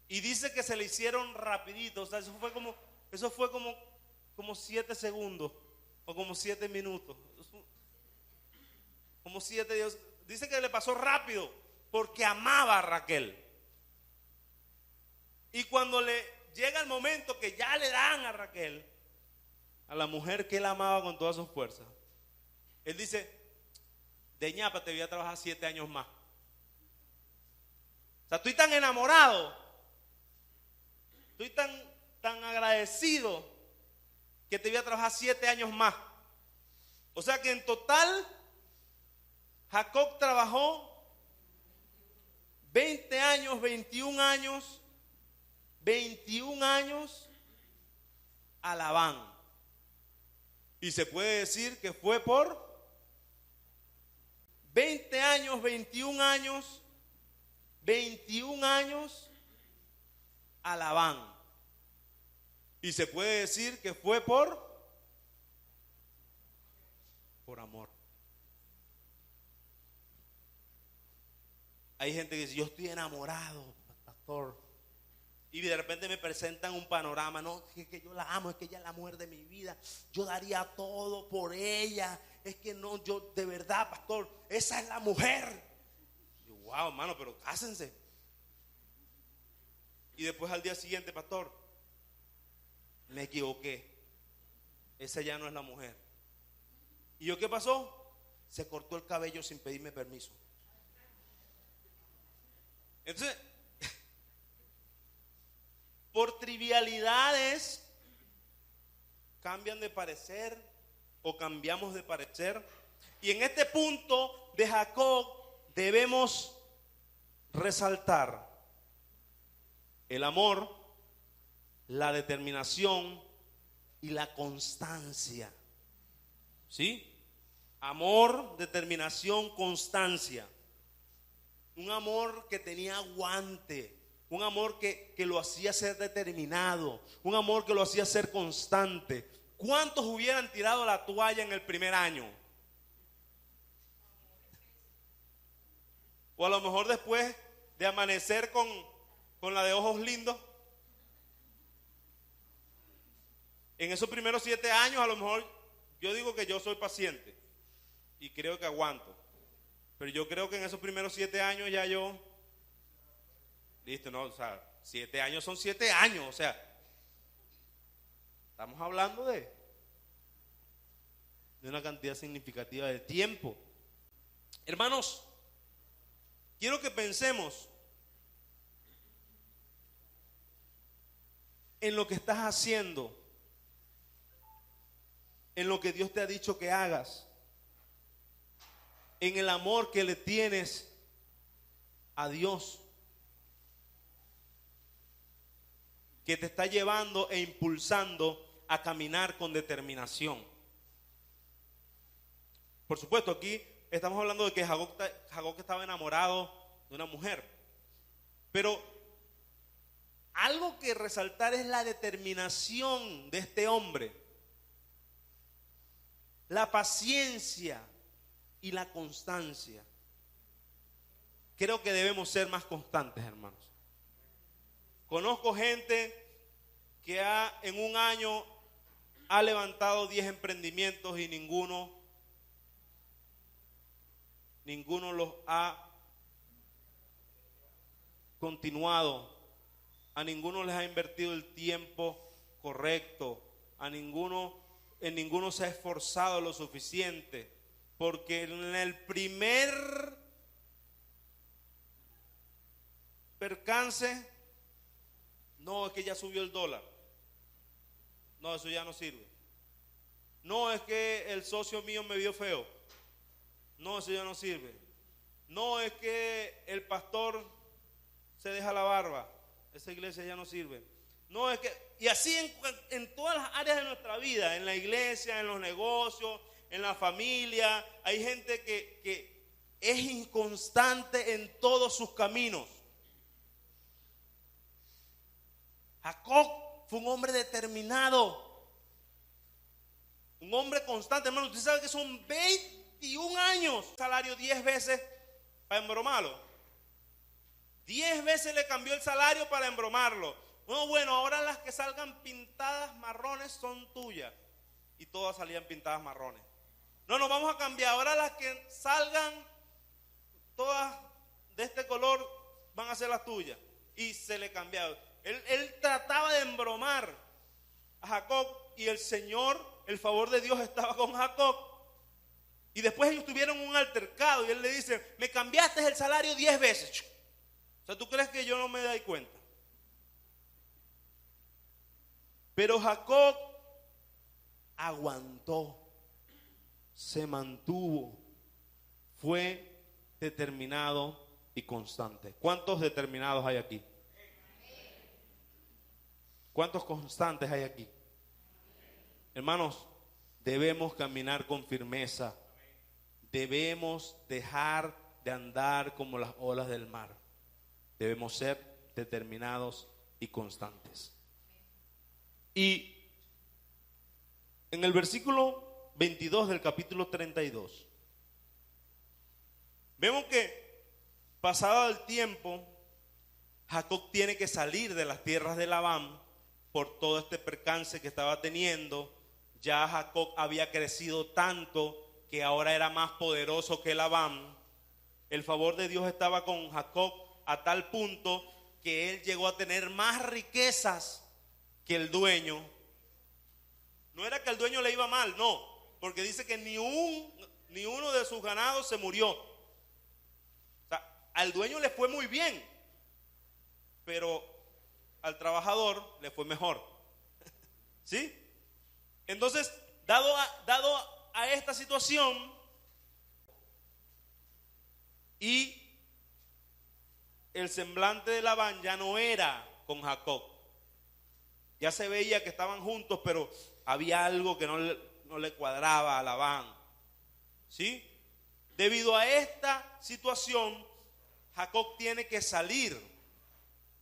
Y dice que se le hicieron rapidito. O sea, eso fue como 7 segundos. O como 7 minutos. Como 7 días. Dice que le pasó rápido. Porque amaba a Raquel. Y cuando le llega el momento que ya le dan a Raquel, a la mujer que él amaba con todas sus fuerzas, él dice, de ñapa te voy a trabajar 7 años más. O sea, estoy tan enamorado, estoy tan agradecido, que te voy a trabajar 7 años más. O sea que en total Jacob trabajó 20 años, 21 años a Labán. Y se puede decir que fue por 20 años, 21 años a Labán. Y se puede decir que fue por amor. Hay gente que dice, yo estoy enamorado, pastor. Y de repente me presentan un panorama, no, es que yo la amo, es que ella es la mujer de mi vida, yo daría todo por ella, es que no, yo de verdad, pastor, esa es la mujer. Y wow, hermano, pero cásense. Y después al día siguiente, pastor, me equivoqué, esa ya no es la mujer. ¿Y yo qué pasó? Se cortó el cabello sin pedirme permiso. Entonces, por trivialidades cambian de parecer o cambiamos de parecer. Y en este punto de Jacob debemos resaltar el amor, la determinación y la constancia. ¿Sí? Amor, determinación, constancia. Un amor que tenía aguante. Un amor que lo hacía ser determinado. Un amor que lo hacía ser constante. ¿Cuántos hubieran tirado la toalla en el primer año? O a lo mejor después de amanecer con la de ojos lindos. En esos primeros 7 años a lo mejor yo digo que yo soy paciente. Y creo que aguanto. Pero yo creo que en esos primeros 7 años ya yo... Listo, no, o sea, 7 años son 7 años, o sea, estamos hablando de una cantidad significativa de tiempo. Hermanos, quiero que pensemos en lo que estás haciendo, en lo que Dios te ha dicho que hagas, en el amor que le tienes a Dios, que te está llevando e impulsando a caminar con determinación. Por supuesto, aquí estamos hablando de que Jacob estaba enamorado de una mujer, pero algo que resaltar es la determinación de este hombre, la paciencia y la constancia. Creo que debemos ser más constantes, hermanos. Conozco gente que en un año ha levantado 10 emprendimientos y ninguno los ha continuado. A ninguno les ha invertido el tiempo correcto. En ninguno se ha esforzado lo suficiente. Porque en el primer percance, no, es que ya subió el dólar. No, eso ya no sirve. No, es que el socio mío me vio feo. No, eso ya no sirve. No, es que el pastor se deja la barba. Esa iglesia ya no sirve. No, es que, y así en todas las áreas de nuestra vida, en la iglesia, en los negocios, en la familia, hay gente que es inconstante en todos sus caminos. Jacob fue un hombre determinado, un hombre constante, hermano. Usted sabe que son 21 años, salario 10 veces para embromarlo. 10 veces le cambió el salario para embromarlo. No, bueno, ahora las que salgan pintadas marrones son tuyas. Y todas salían pintadas marrones. No, vamos a cambiar. Ahora las que salgan todas de este color van a ser las tuyas. Y se le cambiaba. Él trataba de embromar a Jacob y el Señor, el favor de Dios estaba con Jacob. Y después ellos tuvieron un altercado y él le dice, me cambiaste el salario 10 veces. O sea, ¿tú crees que yo no me doy cuenta? Pero Jacob aguantó, se mantuvo, fue determinado y constante. ¿Cuántos determinados hay aquí? ¿Cuántos constantes hay aquí? Hermanos, debemos caminar con firmeza. Debemos dejar de andar como las olas del mar. Debemos ser determinados y constantes. Y en el versículo 22 del capítulo 32, vemos que pasado el tiempo, Jacob tiene que salir de las tierras de Labán por todo este percance que estaba teniendo. Ya Jacob había crecido tanto que ahora era más poderoso que Labán. El favor de Dios estaba con Jacob a tal punto que él llegó a tener más riquezas que el dueño. No era que al dueño le iba mal, no, porque dice que ni uno de sus ganados se murió. O sea, al dueño le fue muy bien, pero al trabajador le fue mejor. ¿Sí? Entonces, dado a esta situación, y el semblante de Labán ya no era con Jacob. Ya se veía que estaban juntos, pero había algo que no le cuadraba a Labán. ¿Sí? Debido a esta situación, Jacob tiene que salir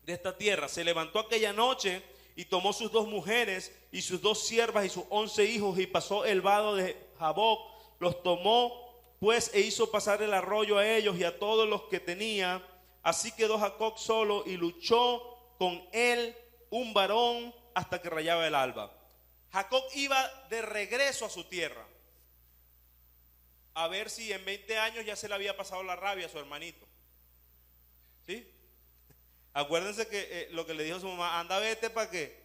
de esta tierra. Se levantó aquella noche y tomó sus 2 mujeres y sus 2 siervas y sus 11 hijos y pasó el vado de Jaboc. Los tomó pues e hizo pasar el arroyo a ellos y a todos los que tenía. Así quedó Jacob solo y luchó con él un varón hasta que rayaba el alba. Jacob iba de regreso a su tierra a ver si en 20 años ya se le había pasado la rabia a su hermanito. ¿Sí? Acuérdense que lo que le dijo su mamá, anda, vete para que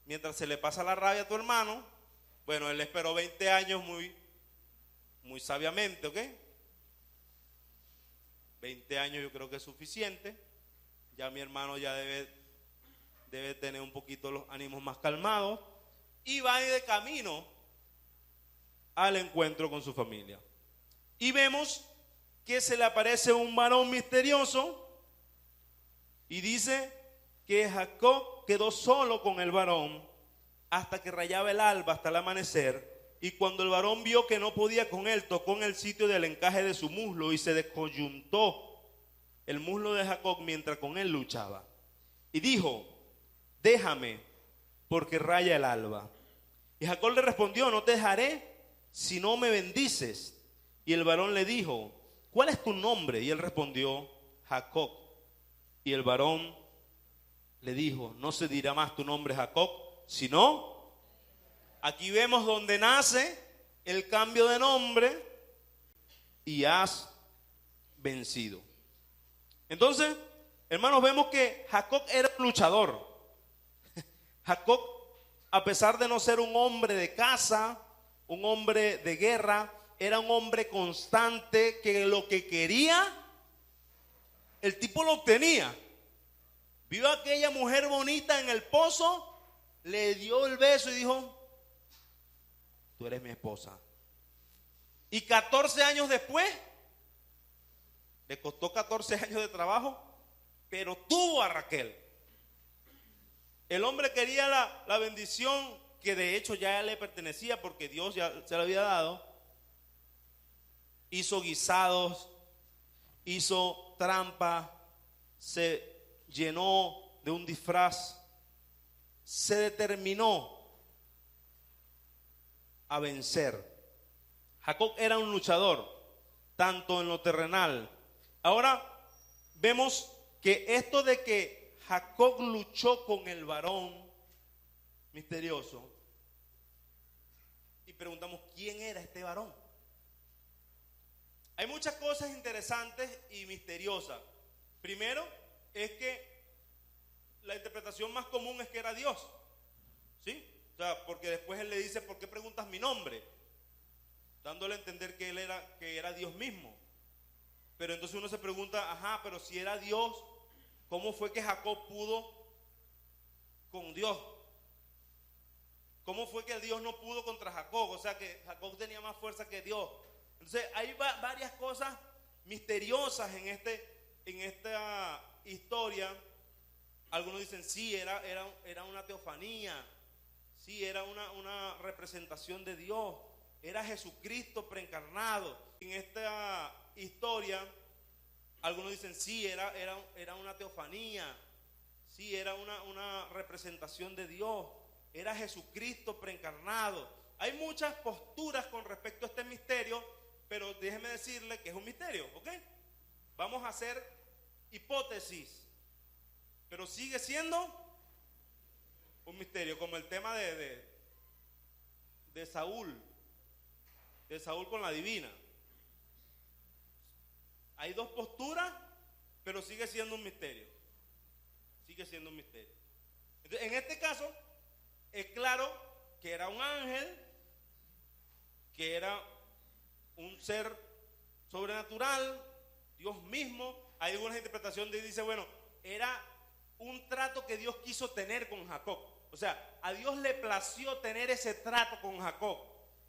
mientras se le pasa la rabia a tu hermano. Bueno, él esperó 20 años muy sabiamente, ¿ok? 20 años yo creo que es suficiente. Ya mi hermano ya debe tener un poquito los ánimos más calmados. Y va de camino al encuentro con su familia. Y vemos que se le aparece un varón misterioso. Y dice que Jacob quedó solo con el varón hasta que rayaba el alba, hasta el amanecer. Y cuando el varón vio que no podía con él, tocó en el sitio del encaje de su muslo y se descoyuntó el muslo de Jacob mientras con él luchaba. Y dijo: déjame, porque raya el alba. Y Jacob le respondió: no te dejaré si no me bendices. Y el varón le dijo: ¿cuál es tu nombre? Y él respondió: Jacob. Y el varón le dijo: no se dirá más tu nombre Jacob, sino... Aquí vemos donde nace el cambio de nombre, y has vencido. Entonces, hermanos, vemos que Jacob era un luchador. Jacob, a pesar de no ser un hombre de casa, un hombre de guerra, era un hombre constante que lo que quería, el tipo lo obtenía. Vio a aquella mujer bonita en el pozo, le dio el beso y dijo: tú eres mi esposa. Y 14 años después, le costó 14 años de trabajo, pero tuvo a Raquel. El hombre quería la bendición que de hecho ya le pertenecía porque Dios ya se la había dado. Hizo guisados, hizo trampa, se llenó de un disfraz, se determinó a vencer. Jacob era un luchador, tanto en lo terrenal. Ahora vemos que esto de que Jacob luchó con el varón misterioso, y preguntamos: ¿quién era este varón? Hay muchas cosas interesantes y misteriosas. Primero es que la interpretación más común es que era Dios, ¿sí? O sea, porque después él le dice: ¿por qué preguntas mi nombre? Dándole a entender que era Dios mismo. Pero entonces uno se pregunta: ajá, pero si era Dios, ¿cómo fue que Jacob pudo con Dios? ¿Cómo fue que Dios no pudo contra Jacob? O sea, que Jacob tenía más fuerza que Dios. Entonces hay varias cosas misteriosas en esta historia. Algunos dicen: sí, era una teofanía. Sí, era una representación de Dios. Era Jesucristo preencarnado. En esta historia, algunos dicen: sí, era una teofanía. Sí, era una representación de Dios. Era Jesucristo preencarnado. Hay muchas posturas con respecto a este misterio, pero déjeme decirle que es un misterio, ¿ok? Vamos a hacer hipótesis, pero sigue siendo un misterio, como el tema de Saúl con la divina. Hay dos posturas, pero sigue siendo un misterio. Sigue siendo un misterio. Entonces, en este caso, es claro que era un ángel, que era un ser sobrenatural, Dios mismo. Hay algunas interpretaciones que dice: bueno, era un trato que Dios quiso tener con Jacob. O sea, a Dios le plació tener ese trato con Jacob.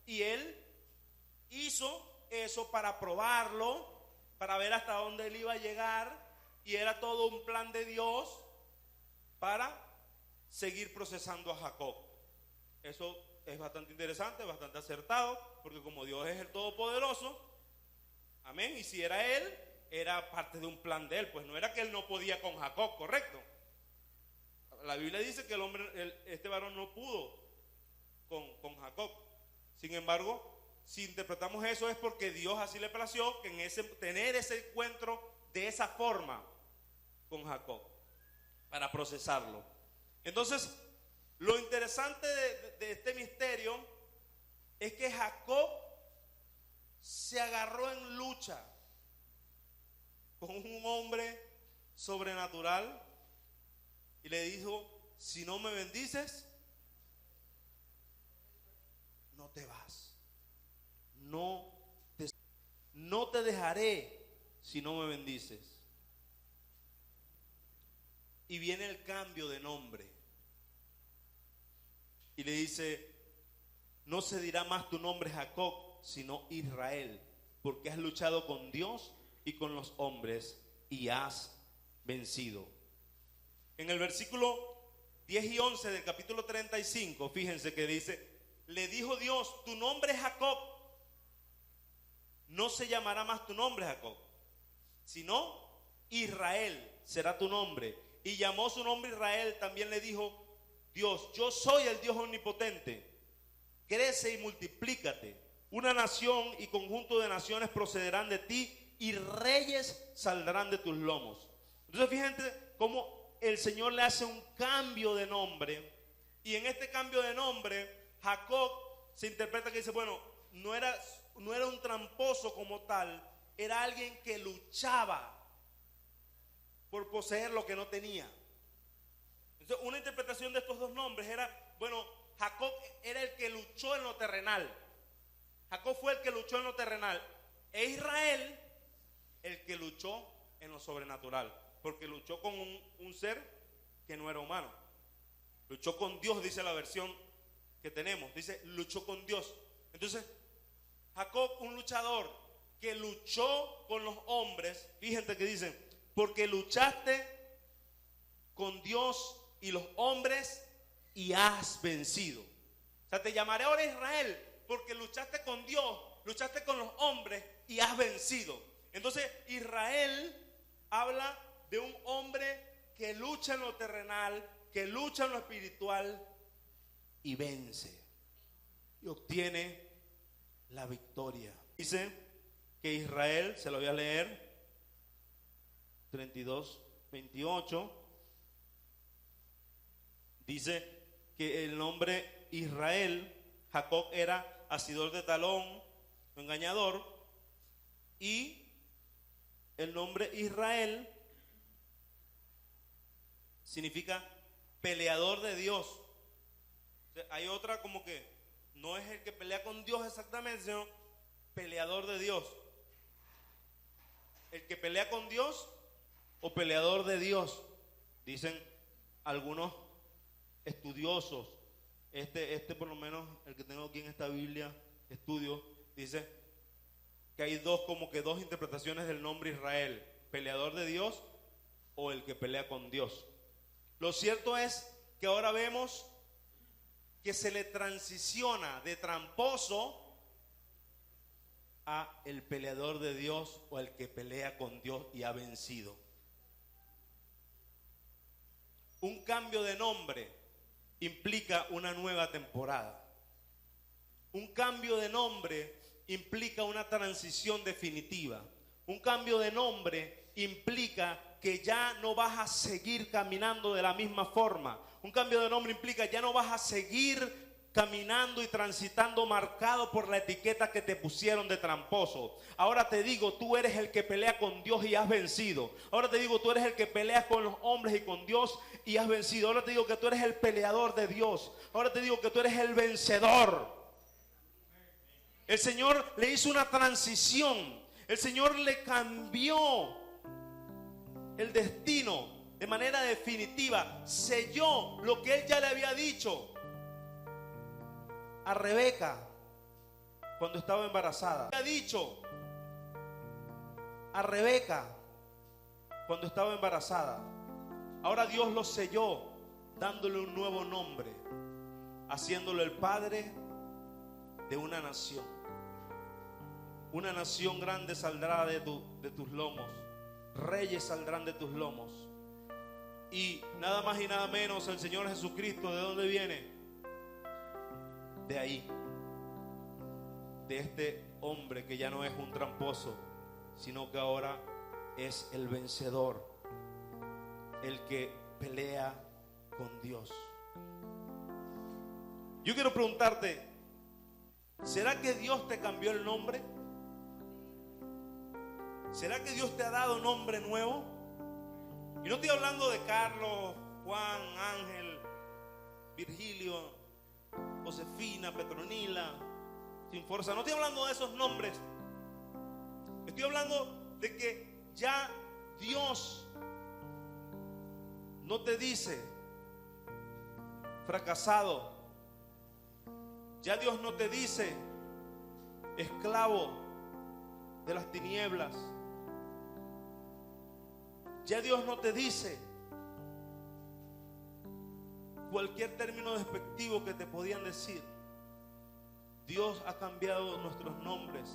Y él hizo eso para probarlo, para ver hasta dónde él iba a llegar. Y era todo un plan de Dios para seguir procesando a Jacob. Eso es bastante interesante, bastante acertado, porque como Dios es el Todopoderoso, amén, y si era él, era parte de un plan de él. Pues no era que él no podía con Jacob, correcto. La Biblia dice que este varón no pudo con Jacob. Sin embargo, si interpretamos eso, es porque Dios así le plació que tener ese encuentro de esa forma con Jacob, para procesarlo. Entonces, lo interesante de este misterio es que Jacob se agarró en lucha con un hombre sobrenatural y le dijo: si no me bendices, no te vas. No te dejaré si no me bendices. Y viene el cambio de nombre. Y le dice, no se dirá más tu nombre Jacob, sino Israel, porque has luchado con Dios y con los hombres y has vencido. En el versículo 10 y 11 del capítulo 35, fíjense que dice, le dijo Dios, tu nombre es Jacob, no se llamará más tu nombre Jacob, sino Israel será tu nombre. Y llamó su nombre Israel. También le dijo Dios, yo soy el Dios omnipotente, crece y multiplícate. Una nación y conjunto de naciones procederán de ti y reyes saldrán de tus lomos. Entonces fíjense cómo el Señor le hace un cambio de nombre. Y en este cambio de nombre, Jacob se interpreta que dice, bueno, no era un tramposo como tal, era alguien que luchaba por poseer lo que no tenía. Entonces, una interpretación de estos dos nombres era, bueno, Jacob era el que luchó en lo terrenal. Jacob fue el que luchó en lo terrenal. E Israel, el que luchó en lo sobrenatural. Porque luchó con un ser que no era humano. Luchó con Dios, dice la versión que tenemos. Dice, luchó con Dios. Entonces, Jacob, un luchador que luchó con los hombres. Fíjense que dicen, porque luchaste con Dios y los hombres y has vencido. O sea, te llamaré ahora Israel porque luchaste con Dios, luchaste con los hombres y has vencido. Entonces, Israel habla de un hombre que lucha en lo terrenal, que lucha en lo espiritual y vence y obtiene la victoria. Dice que Israel, se lo voy a leer, 32, 28, dice que el nombre Israel, Jacob era asidor de talón, engañador, y el nombre Israel significa peleador de Dios. O sea, hay otra como que no es el que pelea con Dios exactamente, sino peleador de Dios. El que pelea con Dios o peleador de Dios, dicen algunos estudiosos. Este por lo menos el que tengo aquí en esta Biblia, estudio, dice que hay dos interpretaciones del nombre Israel: peleador de Dios o el que pelea con Dios. Lo cierto es que ahora vemos que se le transiciona de tramposo a el peleador de Dios o el que pelea con Dios y ha vencido. Un cambio de nombre implica una nueva temporada. Un cambio de nombre implica una transición definitiva. Un cambio de nombre implica que ya no vas a seguir caminando de la misma forma. Un cambio de nombre implica ya no vas a seguir caminando y transitando marcado por la etiqueta que te pusieron de tramposo. Ahora te digo, tú eres el que pelea con Dios y has vencido. Ahora te digo, tú eres el que peleas con los hombres y con Dios y has vencido. Ahora te digo que tú eres el peleador de Dios. Ahora te digo que tú eres el vencedor. El Señor le hizo una transición. El Señor le cambió el destino de manera definitiva. Selló lo que Él ya le había dicho a Rebeca cuando estaba embarazada. Ha dicho a Rebeca cuando estaba embarazada. Ahora Dios lo selló dándole un nuevo nombre, haciéndolo el padre de una nación. Una nación grande saldrá de tus lomos. Reyes saldrán de tus lomos. Y nada más y nada menos, el Señor Jesucristo, ¿de dónde viene? De ahí, de este hombre que ya no es un tramposo, sino que ahora es el vencedor, el que pelea con Dios. Yo quiero preguntarte, ¿será que Dios te cambió el nombre? ¿Será que Dios te ha dado nombre nuevo? Y no estoy hablando de Carlos, Juan, Ángel, Virgilio, Josefina, Petronila, Sinforza. No estoy hablando de esos nombres. Estoy hablando de que ya Dios no te dice fracasado. Ya Dios no te dice esclavo de las tinieblas. Ya Dios no te dice cualquier término despectivo que te podían decir. Dios ha cambiado nuestros nombres.